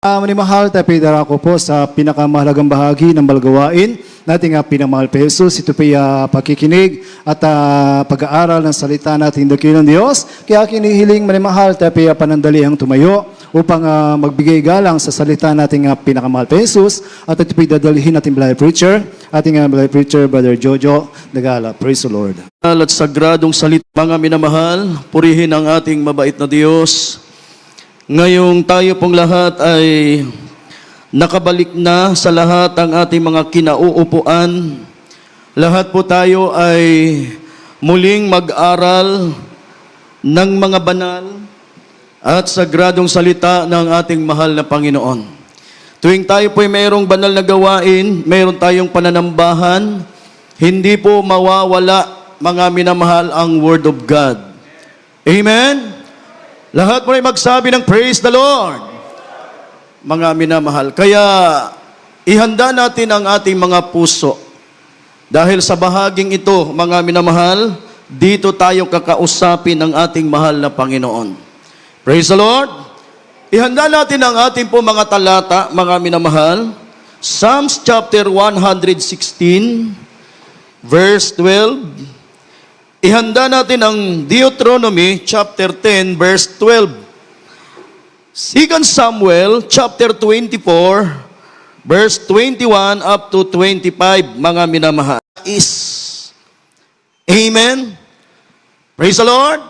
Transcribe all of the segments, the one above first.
Manimahal, tayo pinadara ko po sa pinakamahalagang bahagi ng balgawain nating pinamahal pa Jesus. Ito po pakikinig at pag-aaral ng salita nating dakilang Diyos. Kaya kinihiling manimahal, tayo panandalihang tumayo upang magbigay galang sa salita nating pinakamahal pa Jesus. At ito po dadalhin nating Blay Preacher, ating Blay Preacher, Brother Jojo Nagala. Praise the Lord. At sagradong salita, mga minamahal, purihin ang ating mabait na Diyos. Ngayong tayo pong lahat ay nakabalik na sa lahat ang ating mga kinauupuan. Lahat po tayo ay muling mag-aral ng mga banal at sagradong salita ng ating mahal na Panginoon. Tuwing tayo po ay mayroong banal na gawain, mayroon tayong pananambahan, hindi po mawawala, mga minamahal, ang Word of God. Amen? Lahat mo ay magsabi ng praise the Lord. Mga minamahal. Kaya ihanda natin ang ating mga puso. Dahil sa bahaging ito, mga minamahal, dito tayo kakausapin ng ating mahal na Panginoon. Praise the Lord. Ihanda natin ang ating po mga talata, mga minamahal. Psalms chapter 116, verse 12. Ihanda natin ang Deuteronomy chapter 10 verse 12. 2 Samuel chapter 24 verse 21 up to 25, mga minamahal. Amen. Praise the Lord.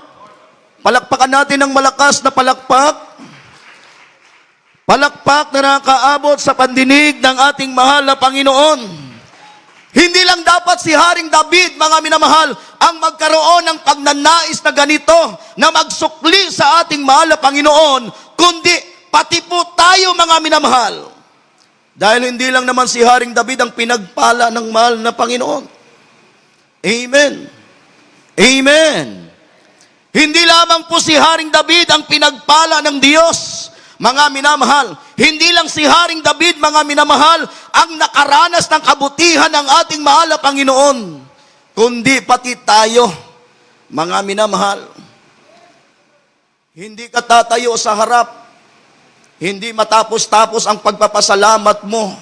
Palakpakan natin ng malakas na palakpak. Palakpak na nakaabot sa pandinig ng ating mahal na Panginoon. Hindi lang dapat si Haring David, mga minamahal, ang magkaroon ng pagnanais na ganito, na magsukli sa ating mahal na Panginoon, kundi pati po tayo, mga minamahal. Dahil hindi lang naman si Haring David ang pinagpala ng mahal na Panginoon. Amen. Amen. Hindi lamang po si Haring David ang pinagpala ng Diyos, mga minamahal. Hindi lang si Haring David, mga minamahal, ang nakaranas ng kabutihan ng ating mahal na Panginoon, kundi pati tayo, mga minamahal. Hindi ka tatayo sa harap, hindi matapos-tapos ang pagpapasalamat mo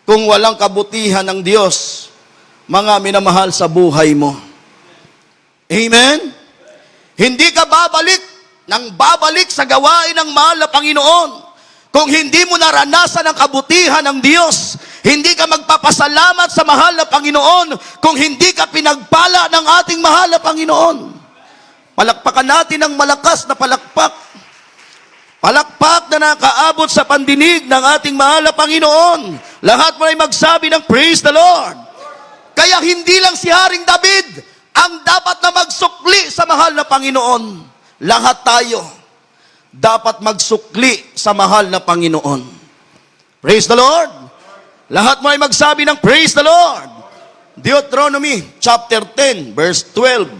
kung walang kabutihan ng Diyos, mga minamahal, sa buhay mo. Amen? Hindi ka babalik sa gawain ng mahal na Panginoon kung hindi mo naranasan ang kabutihan ng Diyos. Hindi ka magpapasalamat sa mahal na Panginoon kung hindi ka pinagpala ng ating mahal na Panginoon. Palakpakan natin ang malakas na palakpak. Palakpak na nakaabot sa pandinig ng ating mahal na Panginoon. Lahat mo ay magsabi ng praise the Lord. Kaya hindi lang si Haring David ang dapat na magsukli sa mahal na Panginoon. Lahat tayo dapat magsukli sa mahal na Panginoon. Praise the Lord. Lahat mo ay magsabi ng praise the Lord. Deuteronomy chapter 10 verse 12.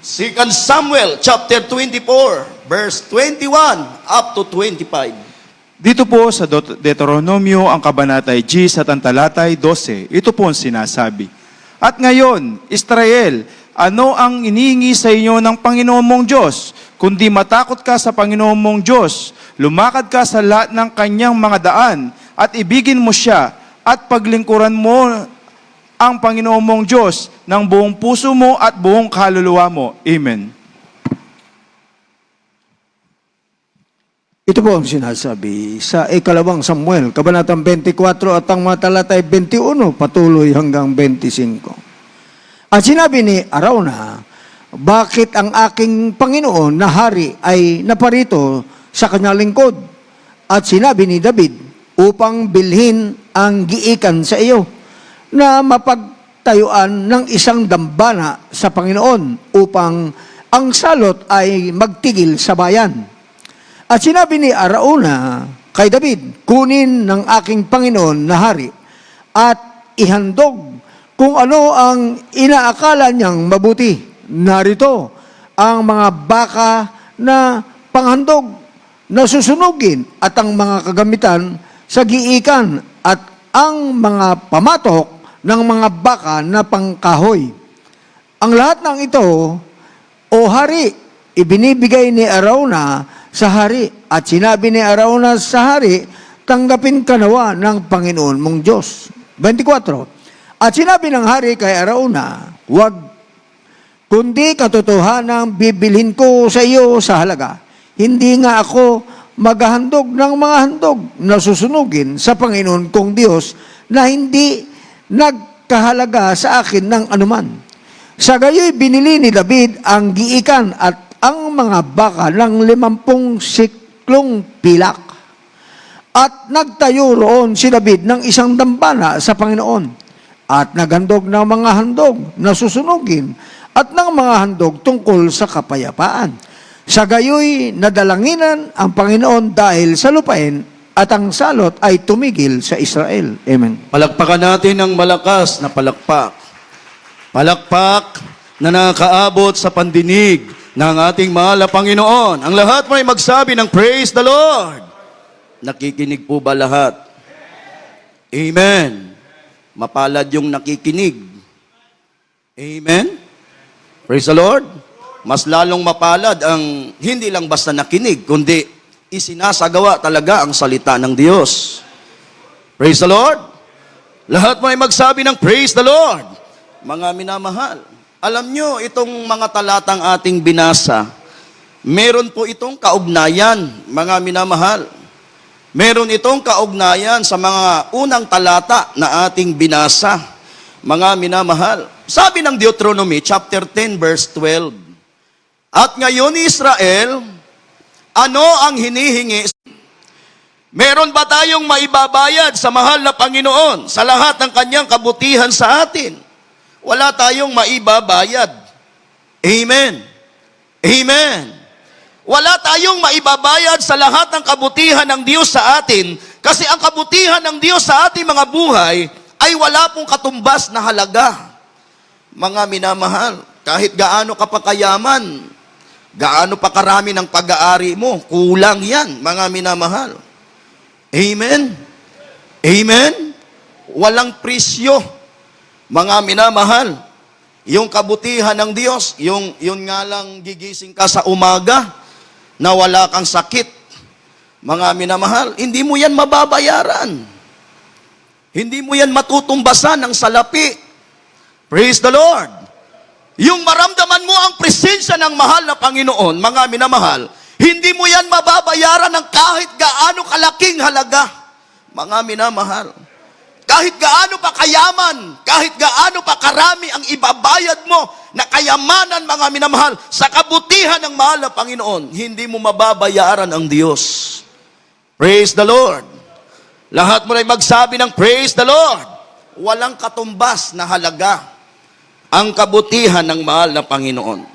2 Samuel chapter 24 verse 21 up to 25. Dito po sa Deuteronomio, ang kabanatay 10 at ang talatay 12, ito po ang sinasabi. At ngayon, Israel, ano ang inihingi sa inyo ng Panginoon mong Diyos? Kundi matakot ka sa Panginoon mong Diyos, lumakad ka sa lahat ng kanyang mga daan, at ibigin mo siya, at paglingkuran mo ang Panginoon mong Diyos ng buong puso mo at buong kaluluwa mo. Amen. Ito po ang sinasabi sa ikalawang Samuel, kabanatang 24 at ang mga talatay 21, patuloy hanggang 25. At sinabi ni Arauna, bakit ang aking Panginoon na hari ay naparito sa kanyang lingkod? At sinabi ni David, upang bilhin ang giikan sa iyo, na mapagtayuan ng isang dambana sa Panginoon, upang ang salot ay magtigil sa bayan. At sinabi ni Arauna kay David, kunin ng aking Panginoon na hari at ihandog kung ano ang inaakala niyang mabuti. Narito ang mga baka na panghandog na susunugin at ang mga kagamitan sa giikan at ang mga pamatok ng mga baka na pangkahoy. Ang lahat ng ito, o hari, ibinibigay ni Arauna sa hari. At sinabi ni Arauna sa hari, tanggapin ka nawa ng Panginoon mong Diyos. 24. At sinabi ng hari kay Arauna, huwag, kundi katotohanan bibilhin ko sa iyo sa halaga. Hindi nga ako maghahandog ng mga handog na susunugin sa Panginoon kong Diyos na hindi nagkahalaga sa akin ng anuman. Sa gayoy binili ni David ang giikan at ang mga baka ng 50 siklong pilak. At nagtayo roon si David ng isang dambana sa Panginoon at naghandog ng mga handog na susunugin at ng mga handog tungkol sa kapayapaan. Sa gayoy nadalanginan ang Panginoon dahil sa lupain at ang salot ay tumigil sa Israel. Amen. Palakpakan natin ng malakas na palakpak. Palakpak na nakakaabot sa pandinig ng ating mahal na Panginoon. Ang lahat may magsabi ng praise the Lord. Nakikinig po ba lahat? Amen. Mapalad yung nakikinig. Amen. Praise the Lord. Mas lalong mapalad ang hindi lang basta nakinig, kundi isinasagawa talaga ang salita ng Diyos. Praise the Lord. Lahat may magsabi ng praise the Lord. Mga minamahal, alam nyo, itong mga talatang ating binasa, meron po itong kaugnayan, mga minamahal. Meron itong kaugnayan sa mga unang talata na ating binasa, mga minamahal. Sabi ng Deuteronomy chapter 10 verse 12, at ngayon Israel, ano ang hinihingi? Meron ba tayong maibabayad sa mahal na Panginoon sa lahat ng kanyang kabutihan sa atin? Wala tayong maibabayad. Amen. Amen. Wala tayong maibabayad sa lahat ng kabutihan ng Diyos sa atin kasi ang kabutihan ng Diyos sa ating mga buhay ay wala pong katumbas na halaga. Mga minamahal, kahit gaano ka pa kayaman, gaano pa karami ng pag-aari mo, kulang yan, mga minamahal. Amen? Amen? Walang presyo. Mga minamahal, yung kabutihan ng Diyos, yun nga lang gigising ka sa umaga, na wala kang sakit. Mga minamahal, hindi mo yan mababayaran. Hindi mo yan matutumbasan ng salapi. Praise the Lord. Yung maramdaman mo ang presensya ng mahal na Panginoon, mga minamahal, hindi mo yan mababayaran ng kahit gaano kalaking halaga. Mga minamahal. Kahit gaano pa kayaman, kahit gaano pa karami ang ibabayad mo na kayamanan, mga minamahal, sa kabutihan ng mahal na Panginoon, hindi mo mababayaran ang Diyos. Praise the Lord. Lahat mo na magsabi ng praise the Lord. Walang katumbas na halaga ang kabutihan ng mahal na Panginoon.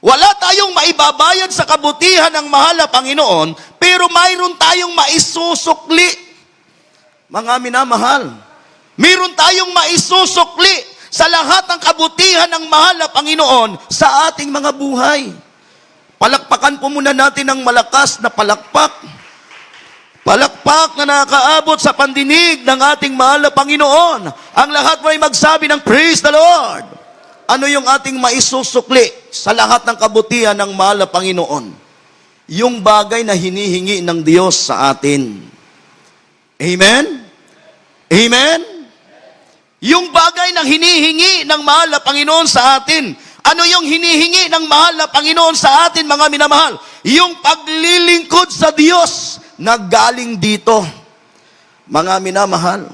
Wala tayong maibabayad sa kabutihan ng mahal na Panginoon, pero mayroon tayong maisusukli. Mga minamahal, mayroon tayong maisusukli sa lahat ng kabutihan ng mahal na Panginoon sa ating mga buhay. Palakpakan po muna natin ng malakas na palakpak. Palakpak na nakakaabot sa pandinig ng ating mahal na Panginoon. Ang lahat may magsabi ng praise the Lord. Ano yung ating maisusukli sa lahat ng kabutihan ng mahal na Panginoon? Yung bagay na hinihingi ng Diyos sa atin. Amen? Amen? Yung bagay na hinihingi ng mahal na Panginoon sa atin. Ano yung hinihingi ng mahal na Panginoon sa atin, mga minamahal? Yung paglilingkod sa Diyos na galing dito. Mga minamahal.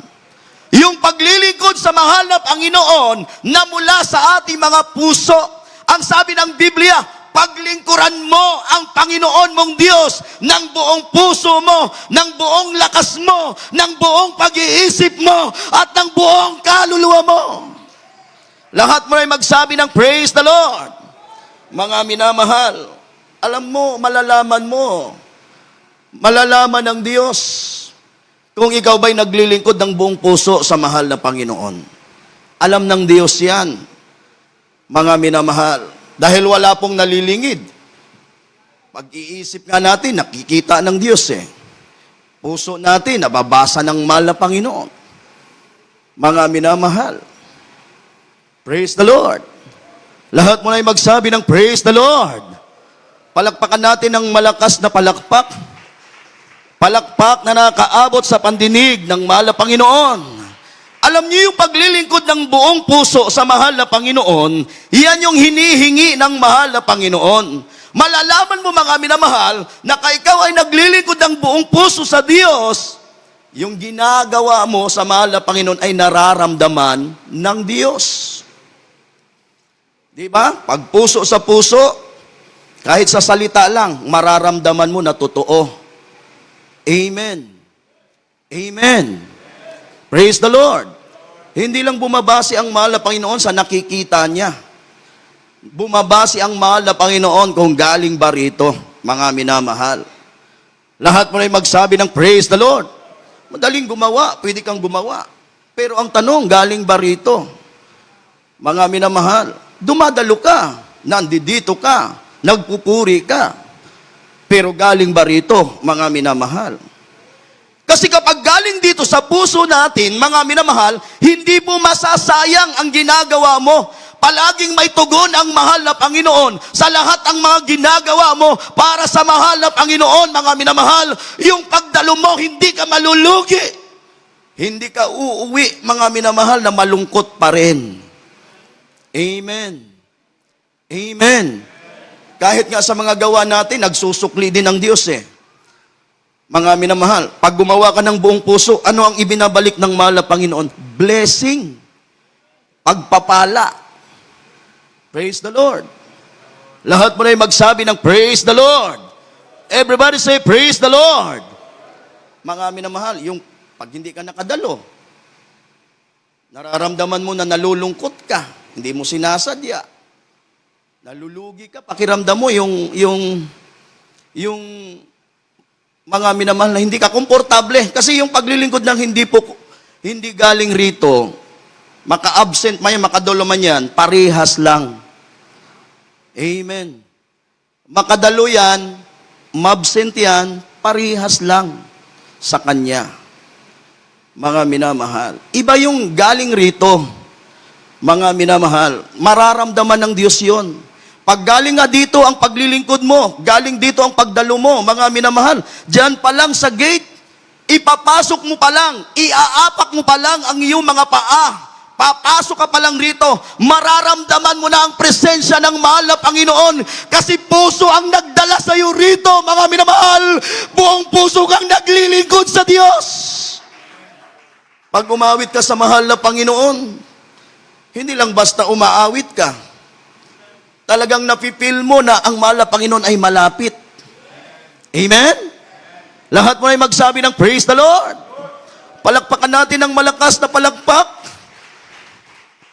Yung paglilingkod sa mahal na Panginoon na mula sa ating mga puso. Ang sabi ng Biblia, paglingkuran mo ang Panginoon mong Diyos ng buong puso mo, ng buong lakas mo, ng buong pag-iisip mo, at ng buong kaluluwa mo. Lahat mo ay magsabi ng praise the Lord. Mga minamahal, alam mo, malalaman ng Diyos kung ikaw ba'y naglilingkod ng buong puso sa mahal na Panginoon. Alam ng Diyos yan, mga minamahal. Dahil wala pong nalilingid. Pag-iisip nga natin, nakikita ng Diyos eh. Puso natin, nababasa ng mahal na Panginoon. Mga minamahal. Praise the Lord. Lahat mo na ay magsabi ng praise the Lord. Palakpakan natin ng malakas na palakpak. Palakpak na nakaabot sa pandinig ng mahal na Panginoon. Alam niyo yung paglilingkod ng buong puso sa mahal na Panginoon, yan yung hinihingi ng mahal na Panginoon. Malalaman mo mga minamahal, na ikaw ay naglilingkod ng buong puso sa Diyos, yung ginagawa mo sa mahal na Panginoon ay nararamdaman ng Diyos. Di ba? Pag puso sa puso, kahit sa salita lang, mararamdaman mo na totoo. Amen. Amen. Praise the Lord. Hindi lang bumabase ang mahal na Panginoon sa nakikita niya. Bumabase ang mahal na Panginoon kung galing ba rito, mga minamahal. Lahat mo na magsabi ng praise the Lord. Madaling gumawa, pwede kang gumawa. Pero ang tanong, galing ba rito? Mga minamahal, dumadalo ka, nandito ka, nagpupuri ka. Pero galing ba rito, mga minamahal? Kasi kapag galing dito sa puso natin, mga minamahal, hindi mo masasayang ang ginagawa mo. Palaging may tugon ang mahal na Panginoon sa lahat ang mga ginagawa mo para sa mahal na Panginoon, mga minamahal. Yung pagdalo mo, hindi ka malulugi. Hindi ka uuwi, mga minamahal, na malungkot pa rin. Amen. Amen. Kahit nga sa mga gawa natin, nagsusukli din ng Diyos eh. Mga minamahal, pag gumawa ka ng buong puso, ano ang ibinabalik ng mahal na Panginoon? Blessing. Pagpapala. Praise the Lord. Lahat mo na yung magsabi ng praise the Lord. Everybody say praise the Lord. Mga minamahal, yung pag hindi ka nakadalo, nararamdaman mo na nalulungkot ka, hindi mo sinasadya, nalulugi ka, pakiramdam mo yung mga minamahal na hindi ka komportable. Kasi yung paglilingkod ng hindi galing rito, maka-absent man yan, makadalo man yan, parehas lang. Amen. Makadalo yan, mabsent yan, parehas lang sa Kanya. Mga minamahal. Iba yung galing rito, mga minamahal. Mararamdaman ng Diyos yun. Pag galing nga dito ang paglilingkod mo, galing dito ang pagdalo mo, mga minamahal, diyan pa lang sa gate, ipapasok mo pa lang, iaapak mo pa lang ang iyong mga paa. Papasok ka pa lang rito, mararamdaman mo na ang presensya ng mahal na Panginoon kasi puso ang nagdala sa iyo rito, mga minamahal. Buong puso kang naglilingkod sa Diyos. Pag umawit ka sa mahal na Panginoon, hindi lang basta umaawit ka. Talagang napipil mo na ang mahal na Panginoon ay malapit. Amen? Lahat mo ay magsabi ng praise the Lord. Palakpakan natin ng malakas na palakpak.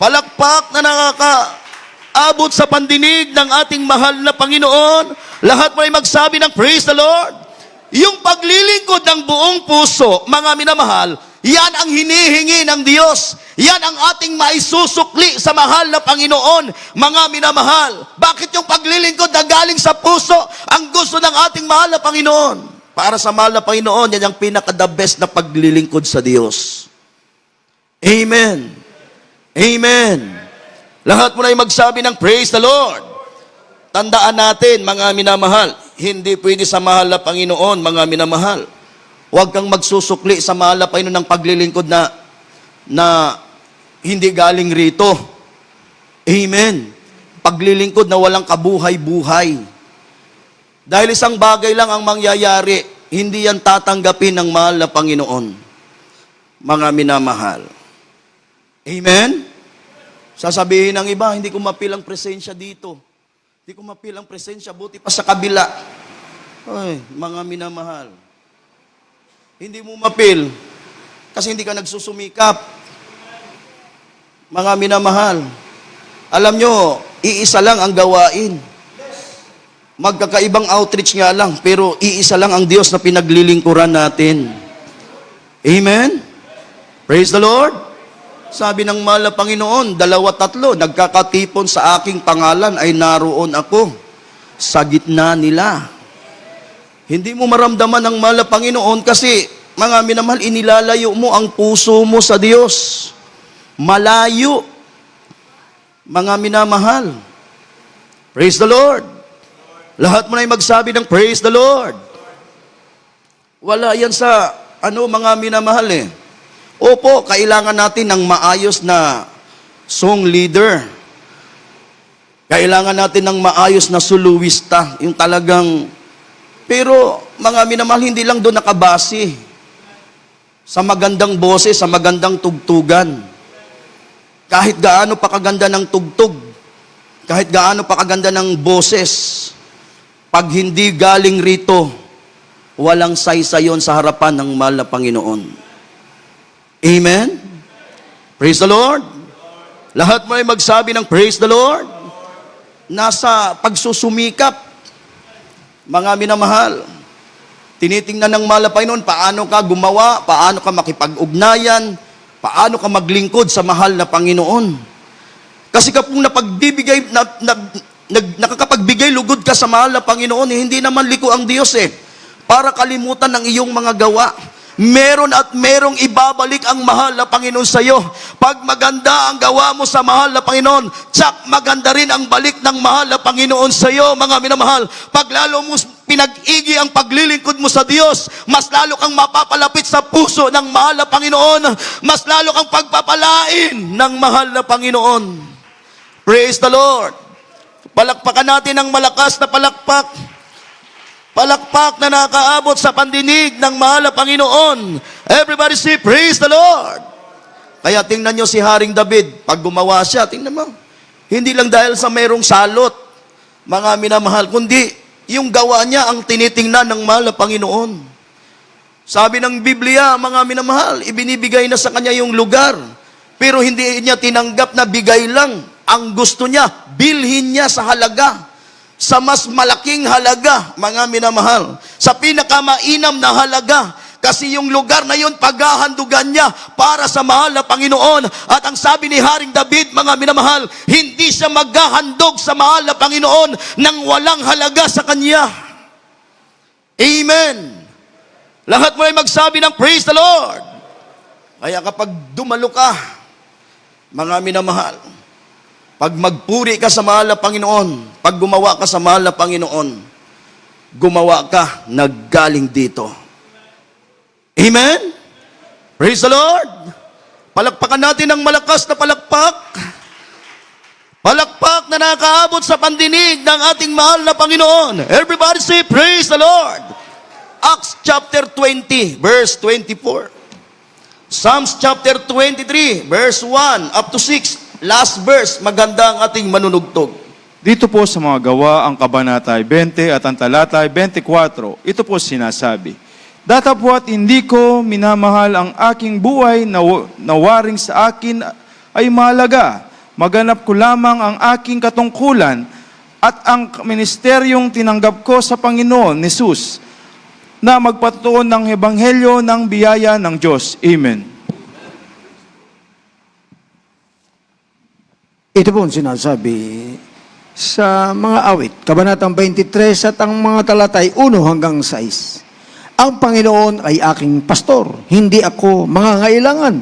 Palakpak na nakakaabot sa pandinig ng ating mahal na Panginoon. Lahat mo ay magsabi ng praise the Lord. Yung paglilingkod ng buong puso, mga minamahal, yan ang hinihingi ng Diyos. Yan ang ating maisusukli sa mahal na Panginoon, mga minamahal. Bakit yung paglilingkod na galing sa puso ang gusto ng ating mahal na Panginoon? Para sa mahal na Panginoon, yan ang pinaka-the best na paglilingkod sa Diyos. Amen. Amen. Lahat mo na yung magsabi ng praise the Lord. Tandaan natin, mga minamahal, hindi pwede sa mahal na Panginoon, mga minamahal. Huwag kang magsusukli sa mahal na Panginoon ng paglilingkod na hindi galing rito. Amen. Paglilingkod na walang kabuhay-buhay. Dahil isang bagay lang ang mangyayari, hindi yan tatanggapin ng mahal na Panginoon. Mga minamahal. Amen? Sasabihin ng iba, hindi ko mapil ang presensya dito. Hindi ko mapil ang presensya, buti pa sa kabila. Ay, mga minamahal. Hindi mo mapil kasi hindi ka nagsusumikap. Mga minamahal, alam nyo, iisa lang ang gawain. Magkakaibang outreach nga lang, pero iisa lang ang Diyos na pinaglilingkuran natin. Amen? Praise the Lord. Sabi ng mahal na Panginoon, 2-3, nagkakatipon sa aking pangalan ay naroon ako sa gitna nila. Hindi mo maramdaman ang mahal na Panginoon kasi, mga minamahal, inilalayo mo ang puso mo sa Diyos. Malayo. Mga minamahal. Praise the Lord. Lahat mo na yung magsabi ng praise the Lord. Wala yan sa, mga minamahal eh. Opo, kailangan natin ng maayos na song leader. Kailangan natin ng maayos na soloista. Yung talagang, pero mga minamahal, hindi lang doon nakabase. Sa magandang boses, sa magandang tugtugan. Kahit gaano pa kaganda ng tugtog, kahit gaano pa kaganda ng boses, pag hindi galing rito, walang saysayon sa harapan ng mahal na Panginoon. Amen? Praise the Lord. Lahat mo ay magsabi ng praise the Lord. Nasa pagsusumikap, mga minamahal. Tinitingnan ng mahal na Panginoon, paano ka gumawa, paano ka makipag-ugnayan, paano ka maglingkod sa mahal na Panginoon. Kasi kapag nakakapagbigay lugod ka sa mahal na Panginoon, hindi naman liko ang Diyos para kalimutan ng iyong mga gawa. Meron at merong ibabalik ang mahal na Panginoon sa iyo. Pag maganda ang gawa mo sa mahal na Panginoon, tsak maganda rin ang balik ng mahal na Panginoon sa iyo, mga minamahal. Pag lalo mo pinag-igi ang paglilingkod mo sa Diyos, mas lalo kang mapapalapit sa puso ng mahal na Panginoon, mas lalo kang pagpapalain ng mahal na Panginoon. Praise the Lord. Palakpakan natin ng malakas na palakpak. Palakpak na nakaabot sa pandinig ng mahal na Panginoon. Everybody say, praise the Lord. Kaya tingnan nyo si Haring David. Pag gumawa siya, tingnan mo. Hindi lang dahil sa mayroong salot, mga minamahal, kundi yung gawa niya ang tinitingnan ng mahal na Panginoon. Sabi ng Biblia, mga minamahal, ibinibigay na sa kanya yung lugar. Pero hindi niya tinanggap na bigay lang. Ang gusto niya, bilhin niya sa halaga. Sa mas malaking halaga, mga minamahal. Sa pinakamainam na halaga. Kasi yung lugar na yun, paghahandugan niya para sa mahal na Panginoon. At ang sabi ni Haring David, mga minamahal, hindi siya maghahandog sa mahal na Panginoon nang walang halaga sa kanya. Amen. Lahat mo ay magsabi ng praise the Lord. Kaya kapag dumalo ka, mga minamahal, pag magpuri ka sa mahal na Panginoon, pag gumawa ka sa mahal na Panginoon, gumawa ka naggaling dito. Amen? Praise the Lord! Palakpakan natin ng malakas na palakpak. Palakpak na nakaabot sa pandinig ng ating mahal na Panginoon. Everybody say, praise the Lord! Acts chapter 20, verse 24. Psalms chapter 23, verse 1 up to 6. Last verse, maganda ang ating manunugtog. Dito po sa mga gawa ang kabanatay 20 at ang talatay 24, ito po sinasabi, datapwat hindi ko minamahal ang aking buhay na waring sa akin ay mahalaga. Maganap ko lamang ang aking katungkulan at ang ministeryong tinanggap ko sa Panginoon Jesus na magpatuon ng ebanghelyo ng biyaya ng Diyos. Amen. Ito po ang sinasabi sa mga awit, Kabanatang 23 at ang mga talatay 1 hanggang 6. Ang Panginoon ay aking pastor, hindi ako mangangailangan.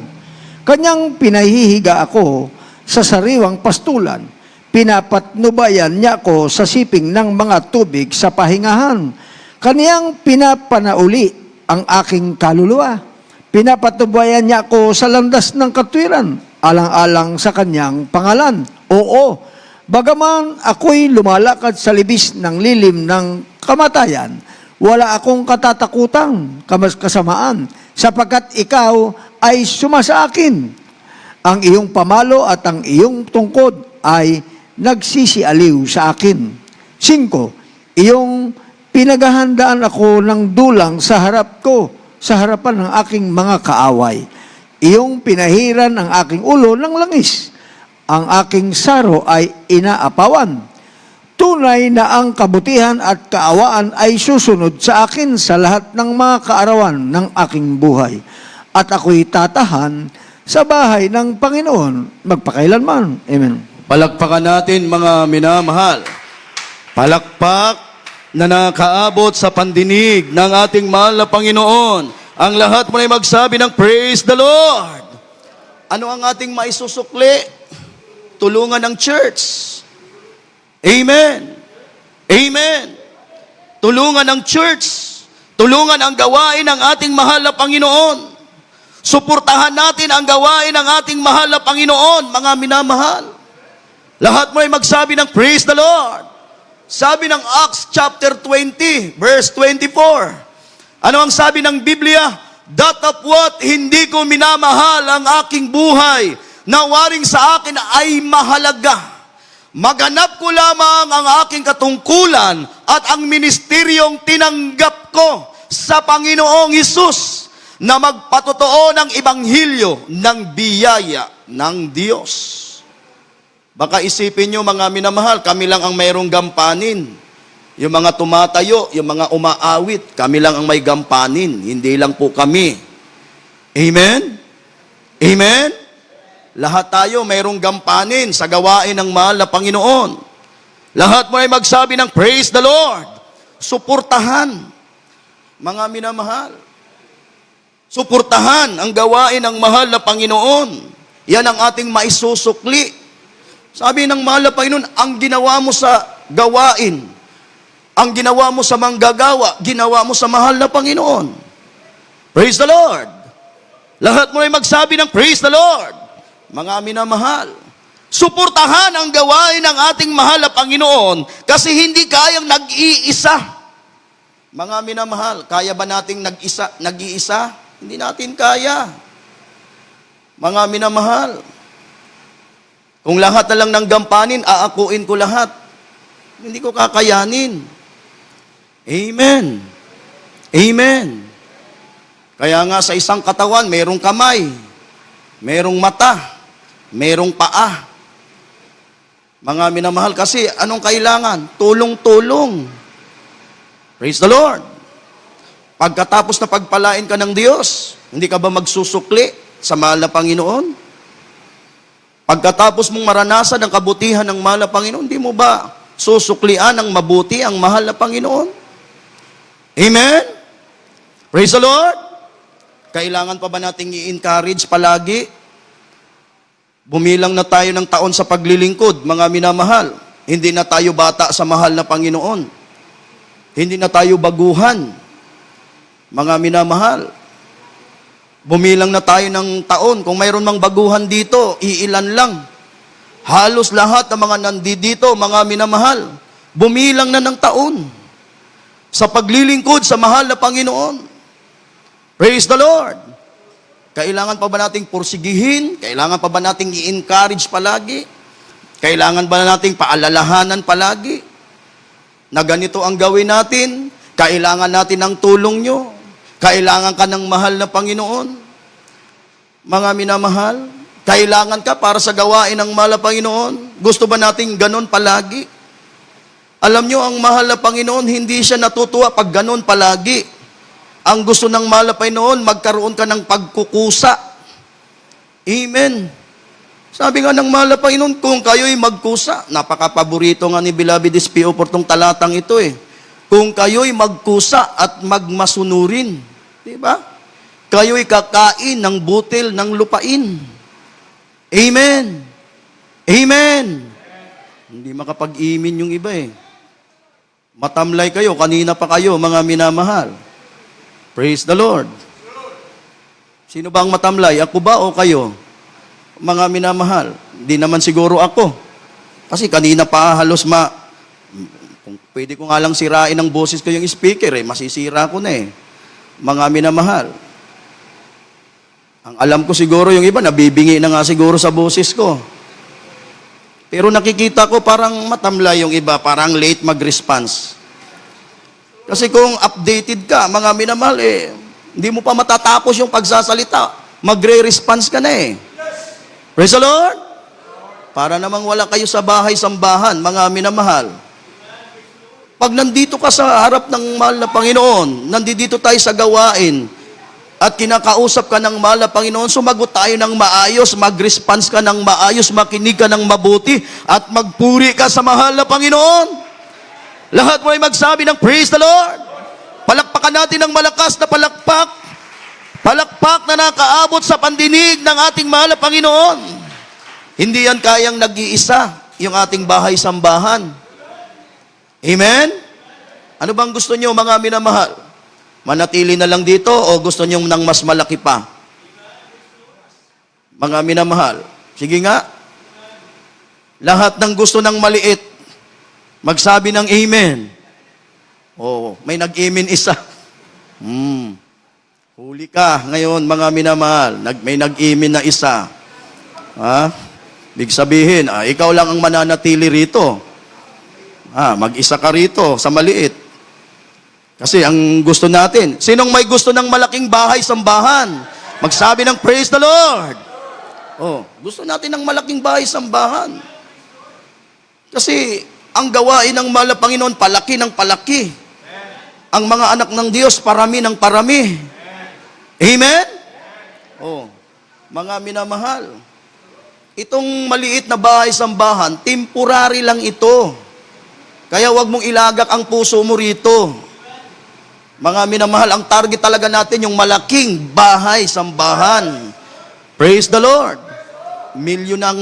Kanyang pinahihiga ako sa sariwang pastulan. Pinapatnubayan niya ako sa siping ng mga tubig sa pahingahan. Kaniyang pinapanauli ang aking kaluluwa. Pinapatnubayan niya ako sa landas ng katwiran, alang-alang sa kanyang pangalan. Oo, bagaman ako'y lumalakad sa libis ng lilim ng kamatayan, wala akong katatakutang kasamaan, sapagkat ikaw ay sumasa akin. Ang iyong pamalo at ang iyong tungkod ay nagsisialiw sa akin. 5, iyong pinaghahandaan ako ng dulang sa harap ko, sa harapan ng aking mga kaaway. Iyong pinahiran ang aking ulo ng langis. Ang aking saro ay inaapawan. Tunay na ang kabutihan at kaawaan ay susunod sa akin sa lahat ng mga kaarawan ng aking buhay. At ako'y tatahan sa bahay ng Panginoon magpakailanman. Amen. Palakpakan natin, mga minamahal. Palakpak na nakaabot sa pandinig ng ating mahal na Panginoon. Ang lahat mo na magsabi ng praise the Lord. Ano ang ating maisusukli? Tulungan ng church. Amen. Amen. tulungan ang church, tulungan ang gawain ng ating mahal na Panginoon. Suportahan natin ang gawain ng ating mahal na Panginoon, mga minamahal. Lahat mo ay magsabi ng praise the Lord. Sabi ng Acts chapter 20, verse 24. Ano ang sabi ng Biblia? Datapwat hindi ko minamahal ang aking buhay, na waring sa akin ay mahalaga. Maganap ko lamang ang aking katungkulan at ang ministeryong tinanggap ko sa Panginoong Hesus, na magpatotoo ng Ibanghilyo ng biyaya ng Diyos. Baka isipin nyo, mga minamahal, kami lang ang mayroong gampanin. Yung mga tumatayo, yung mga umaawit, kami lang ang may gampanin. Hindi lang po kami. Amen? Amen? Lahat tayo mayroong gampanin sa gawain ng mahal na Panginoon. Lahat mo ay magsabi ng praise the Lord. Suportahan, mga minamahal. Suportahan ang gawain ng mahal na Panginoon. Yan ang ating maisusukli. Sabi ng mahal na Panginoon, ang ginawa mo sa gawain, ang ginawa mo sa manggagawa, ginawa mo sa mahal na Panginoon. Praise the Lord. Lahat mo ay magsabi ng praise the Lord. Mga minamahal, suportahan ang gawain ng ating mahal na Panginoon kasi hindi kayang nag-iisa. Mga minamahal, kaya ba nating nag-iisa? Hindi natin kaya. Mga minamahal, kung lahat na lang ng gampanin, aakuin ko lahat. Hindi ko kakayanin. Amen. Amen. Kaya nga sa isang katawan, merong kamay, merong mata, merong paa. Mga minamahal, kasi anong kailangan? Tulong-tulong. Praise the Lord. Pagkatapos na pagpalain ka ng Diyos, hindi ka ba magsusukli sa mahal na Panginoon? Pagkatapos mong maranasan ang kabutihan ng mahal na Panginoon, hindi mo ba susuklian ng mabuti ang mahal na Panginoon? Amen? Praise the Lord. Kailangan pa ba nating i-encourage palagi? Bumilang na tayo ng taon sa paglilingkod, mga minamahal. Hindi na tayo bata sa mahal na Panginoon. Hindi na tayo baguhan. Mga minamahal, bumilang na tayo ng taon. Kung mayroon mang baguhan dito, iilan lang. Halos lahat ng mga nandito, mga minamahal, bumilang na ng taon sa paglilingkod sa mahal na Panginoon. Praise the Lord. Kailangan pa ba nating pursigihin? Kailangan pa ba nating i-encourage palagi? Kailangan ba nating paalalahanan palagi na ganito ang gawin natin? Kailangan natin ng tulong nyo. Kailangan ka ng mahal na Panginoon. Mga minamahal, kailangan ka para sa gawain ng mahal na Panginoon. Gusto ba nating ganon palagi? Alam nyo, ang mahal na Panginoon, hindi siya natutuwa pag ganon palagi. Ang gusto ng mahal na Panginoon, magkaroon ka ng pagkukusa. Amen. Sabi nga ng mahal na Panginoon, kung kayo'y magkusa, napaka-paborito nga ni Beloved S.P.O. por tong talatang ito eh. Kung kayo'y magkusa at magmasunurin, di ba? Kayo'y kakain ng butil ng lupain. Amen. Amen. Hindi makapag-imin yung iba eh. Matamlay kayo, kanina pa kayo, mga minamahal. Praise the Lord. Sino ba ang matamlay? Ako ba o kayo? Mga minamahal. Hindi naman siguro ako. Kasi kanina pa halos kung pwede ko nga lang sirain ang boses ko yung speaker masisira ko na Mga minamahal. Ang alam ko siguro yung iba, nabibingi na nga siguro sa boses ko. Pero nakikita ko parang matamlay yung iba, parang late mag-response. Kasi kung updated ka, mga minamahal, hindi mo pa matatapos yung pagsasalita. Magre-response ka na Praise the Lord! Para namang wala kayo sa bahay-sambahan, mga minamahal. Pag nandito ka sa harap ng mahal na Panginoon, nandito tayo sa gawain, at kinakausap ka ng mahal na Panginoon, sumagot tayo ng maayos, mag-response ka ng maayos, makinig ka ng mabuti, at magpuri ka sa mahal na Panginoon. Lahat mo ay magsabi ng praise the Lord. Palakpakan natin ng malakas na palakpak. Palakpak na nakaabot sa pandinig ng ating mahal na Panginoon. Hindi yan kayang nag-iisa, yung ating bahay-sambahan. Amen? Ano bang gusto nyo, mga minamahal? Manatili na lang dito o gusto nyo ng mas malaki pa? Mga minamahal, sige nga. Lahat ng gusto ng maliit, magsabi ng amen. Oh, may nag-amen isa. Huli ka ngayon, mga minamahal. May nag-amen na isa. Ha? Big sabihin, ikaw lang ang mananatili rito. Mag-isa ka rito sa maliit. Kasi ang gusto natin, sinong may gusto ng malaking bahay, sambahan? Magsabi ng praise the Lord. Oh, gusto natin ng malaking bahay, sambahan. Kasi ang gawain ng mahal na Panginoon, palaki ng palaki. Ang mga anak ng Diyos, parami ng parami. Amen? Oh, mga minamahal, itong maliit na bahay, sambahan, temporary lang ito. Kaya wag mong ilagak ang puso mo rito. Mga minamahal, ang target talaga natin yung malaking bahay, sambahan. Praise the Lord. Milyon ang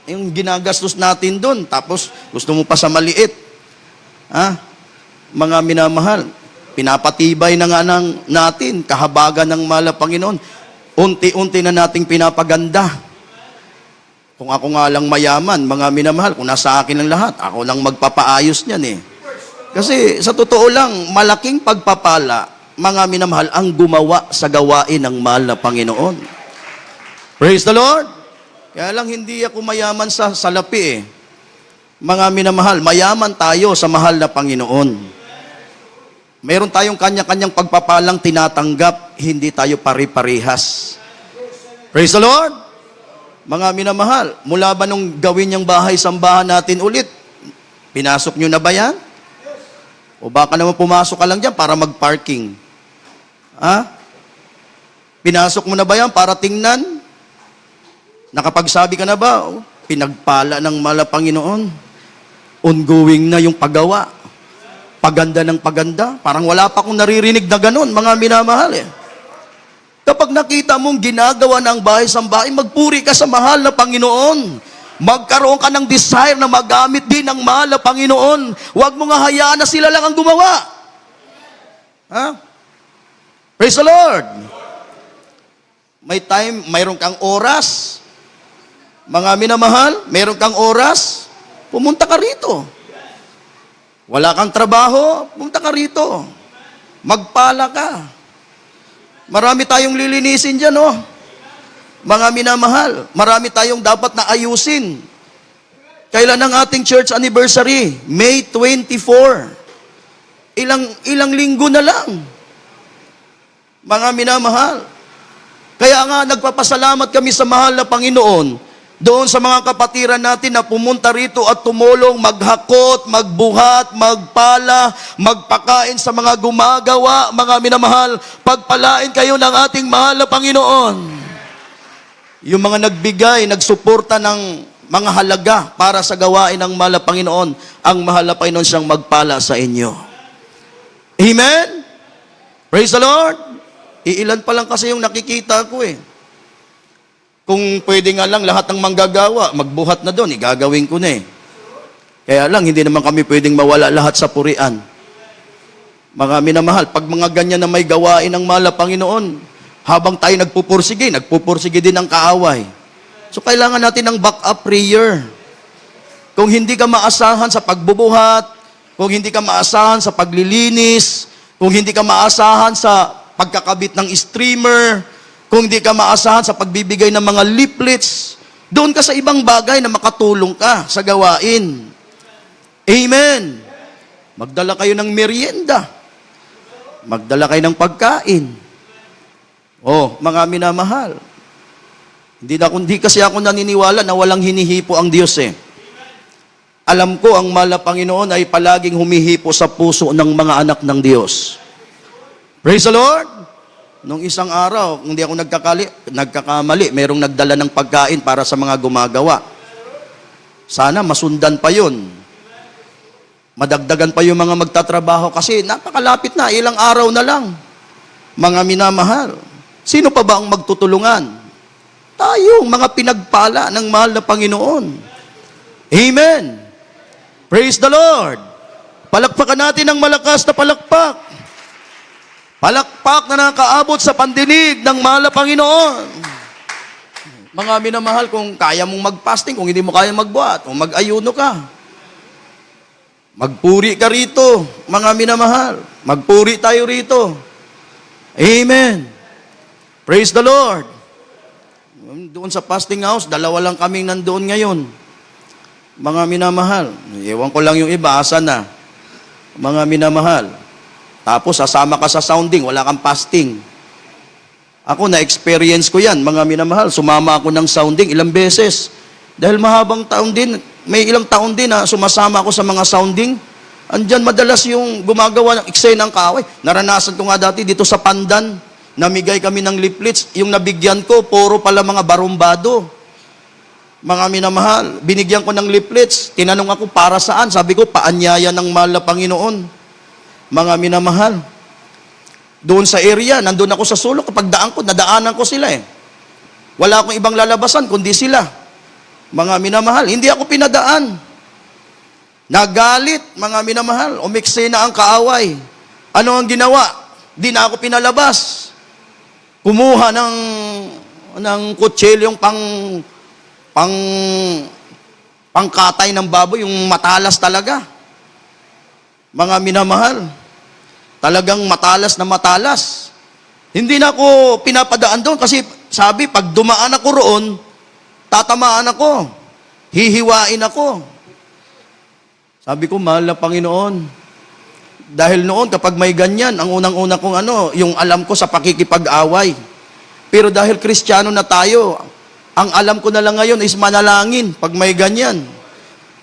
yung ginagastos natin doon. Tapos, gusto mo pa sa maliit. Mga minamahal, pinapatibay na nga natin, kahabagan ng mahal na Panginoon. Unti-unti na nating pinapaganda. Kung ako nga lang mayaman, mga minamahal, kung nasa akin ang lahat, ako lang magpapaayos niyan eh. Kasi sa totoo lang, malaking pagpapala, mga minamahal, ang gumawa sa gawain ng mahal na Panginoon. Praise the Lord! Kaya lang hindi ako mayaman sa salapi eh. Mga minamahal, mayaman tayo sa mahal na Panginoon. Mayroon tayong kanya-kanyang pagpapalang tinatanggap, hindi tayo pare-parehas. Praise the Lord! Mga minamahal, mula ba nung gawin yung bahay sambahan natin ulit, pinasok nyo na ba yan? O baka naman pumasok ka lang dyan para mag-parking. Pinasok mo na ba yan para tingnan? Nakapagsabi ka na ba? Pinagpala ng mahal na Panginoon. Ongoing na yung paggawa. Paganda ng paganda. Parang wala pa akong naririnig na ganun, mga minamahal eh. Kapag nakita mong ginagawa ng bahay sambahay, magpuri ka sa mahal na Panginoon. Magkaroon ka ng desire na magamit din ng mahal na Panginoon. Huwag mo nga hayaan na sila lang ang gumawa. Praise the Lord. Mayroon kang oras. Mga minamahal, mayroon kang oras, pumunta ka rito. Wala kang trabaho, pumunta ka rito. Magpala ka. Marami tayong lilinisin dyan, oh. Mga minamahal, marami tayong dapat na ayusin. Kailan ang ating church anniversary? May 24. Ilang linggo na lang. Mga minamahal. Kaya nga, nagpapasalamat kami sa mahal na Panginoon doon sa mga kapatiran natin na pumunta rito at tumulong, maghakot, magbuhat, magpala, magpakain sa mga gumagawa. Mga minamahal, pagpalain kayo ng ating mahal na Panginoon. Yung mga nagbigay, nagsuporta ng mga halaga para sa gawain ng mahal na Panginoon, ang mahal na Panginoon siyang magpala sa inyo. Amen? Praise the Lord! Iilan pa lang kasi yung nakikita ko eh. Kung pwede nga lang lahat ng manggagawa, magbuhat na doon, igagawin ko na eh. Kaya lang, hindi naman kami pwedeng mawala lahat sa purian. Mga minamahal, pag mga ganyan na may gawain ng mahal na Panginoon, habang tayo nagpupursige din ang kaaway. So, kailangan natin ng backup prayer. Kung hindi ka maasahan sa pagbubuhat, kung hindi ka maasahan sa paglilinis, kung hindi ka maasahan sa pagkakabit ng streamer, kung hindi ka maasahan sa pagbibigay ng mga leaflets, doon ka sa ibang bagay na makatulong ka sa gawain. Amen. Magdala kayo ng merienda. Magdala kayo ng pagkain. Oh, mga minamahal. Hindi kasi ako naniniwala na walang hinihipo ang Diyos eh. Alam ko ang mahal na Panginoon ay palaging humihipo sa puso ng mga anak ng Diyos. Praise the Lord! Nung isang araw, hindi ako nagkakamali, mayroong nagdala ng pagkain para sa mga gumagawa. Sana masundan pa yun. Madagdagan pa yung mga magtatrabaho kasi napakalapit na, ilang araw na lang. Mga minamahal. Sino pa ba ang magtutulungan? Tayong mga pinagpala ng mahal na Panginoon. Amen. Praise the Lord. Palakpakan natin ng malakas na palakpak. Palakpak na nakaabot sa pandinig ng mahal na Panginoon. Mga minamahal, kung kaya mong mag-fasting, kung hindi mo kaya magbuhat, o mag-ayuno ka, magpuri ka rito, mga minamahal. Magpuri tayo rito. Amen. Praise the Lord. Doon sa fasting house, 2 lang kaming nandoon ngayon. Mga minamahal. Ewan ko lang yung iba, asa na. Mga minamahal. Tapos sasama ka sa sounding, wala kang fasting. Ako, na-experience ko yan, mga minamahal. Sumama ako ng sounding ilang beses. Dahil mahabang taon din, may ilang taon din na sumasama ako sa mga sounding. Andyan madalas yung gumagawa ng eksena ng kaaway. Naranasan ko nga dati dito sa Pandan, namigay kami ng leaflets. Yung nabigyan ko, puro pala mga barumbado. Mga minamahal, binigyan ko ng leaflets. Tinanong ako, para saan? Sabi ko, paanyaya ng mahal na Panginoon. Mga minamahal, doon sa area, nandun ako sa sulok. Kapag daan ko, nadaanan ko sila eh. Wala akong ibang lalabasan, kundi sila. Mga minamahal, hindi ako pinadaan. Nagalit, mga minamahal, umikse na ang kaaway. Ano ang ginawa? Di na ako pinalabas. Kumuha ng kutselyong pangkatay ng baboy, yung matalas talaga. Mga minamahal, talagang matalas na matalas. Hindi na ako pinapadaan doon kasi sabi, pag dumaan ako roon, tatamaan ako. Hihiwain ako. Sabi ko, mahal na Panginoon, dahil noon kapag may ganyan, ang unang-una kong yung alam ko sa pakikipag-away. Pero dahil Kristiyano na tayo, ang alam ko na lang ngayon is manalangin pag may ganyan.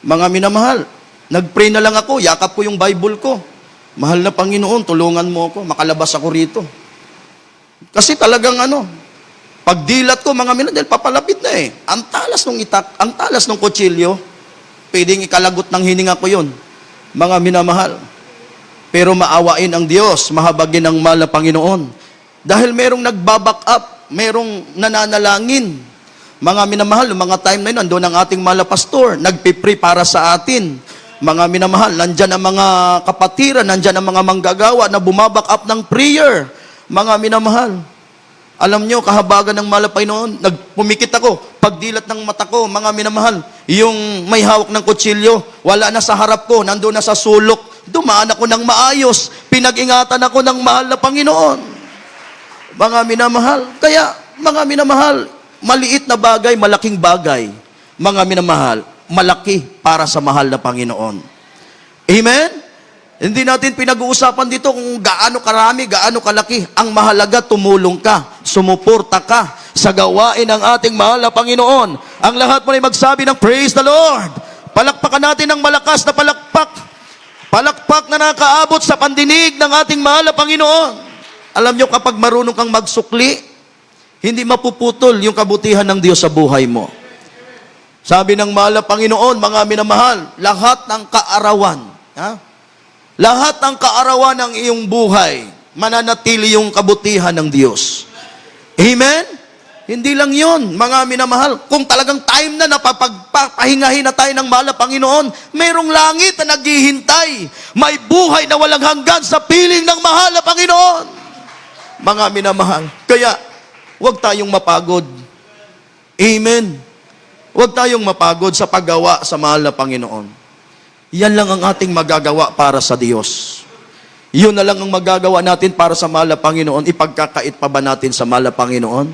Mga minamahal, nag-pray na lang ako, yakap ko yung Bible ko. Mahal na Panginoon, tulungan mo ako, makalabas ako rito. Kasi talagang pagdilat ko, mga minamahal, dahil papalapit na eh. Ang talas ng itak, ang talas ng kutsilyo, pwedeng ikalagot ng hininga ko yun. Mga minamahal. Pero maawain ang Diyos, mahabagin ang mahal na Panginoon. Dahil merong nagbaback up, merong nananalangin. Mga minamahal, mga time na yun, nandun ang ating mahal na pastor, nagpipray para sa atin. Mga minamahal, nandyan ang mga kapatiran, nandyan ang mga manggagawa na bumaback up ng prayer. Mga minamahal, alam nyo, kahabagan ng mahal na Panginoon, nagpumikit ako, pagdilat ng mata ko, mga minamahal, yung may hawak ng kutsilyo, wala na sa harap ko, nandun na sa sulok, dumaan ako ng maayos, pinag-ingatan ako ng mahal na Panginoon. Mga minamahal, kaya, mga minamahal, maliit na bagay, malaking bagay. Mga minamahal, malaki para sa mahal na Panginoon. Amen? Hindi natin pinag-uusapan dito kung gaano karami, gaano kalaki. Ang mahalaga, tumulong ka, sumuporta ka sa gawain ng ating mahal na Panginoon. Ang lahat mo ay magsabi ng praise the Lord. Palakpakan natin ng malakas na palakpak. Palakpak na nakaabot sa pandinig ng ating mahal na Panginoon. Alam nyo, kapag marunong kang magsukli, hindi mapuputol yung kabutihan ng Diyos sa buhay mo. Sabi ng mahal na Panginoon, mga minamahal, lahat ng kaarawan, lahat ng kaarawan ng iyong buhay, mananatili yung kabutihan ng Diyos. Amen? Hindi lang yun, mga minamahal. Kung talagang time na napapagpahingahin na tayo ng mahal na Panginoon, mayroong langit na naghihintay. May buhay na walang hanggan sa piling ng mahal na Panginoon. Mga minamahal. Kaya, huwag tayong mapagod. Amen. Huwag tayong mapagod sa paggawa sa mahal na Panginoon. Yan lang ang ating magagawa para sa Diyos. Yun na lang ang magagawa natin para sa mahal na Panginoon. Ipagkakait pa ba natin sa mahal na Panginoon?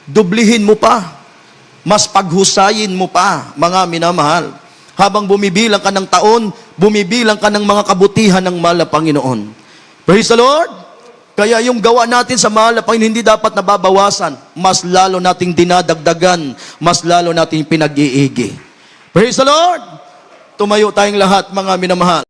Dublihin mo pa. Mas paghusayin mo pa, mga minamahal. Habang bumibilang ka ng taon, bumibilang ka ng mga kabutihan ng mahal na Panginoon. Praise the Lord! Kaya yung gawa natin sa mahal na Panginoon, hindi dapat nababawasan. Mas lalo nating dinadagdagan. Mas lalo nating pinag-iigi. Praise the Lord! Tumayo tayong lahat, mga minamahal.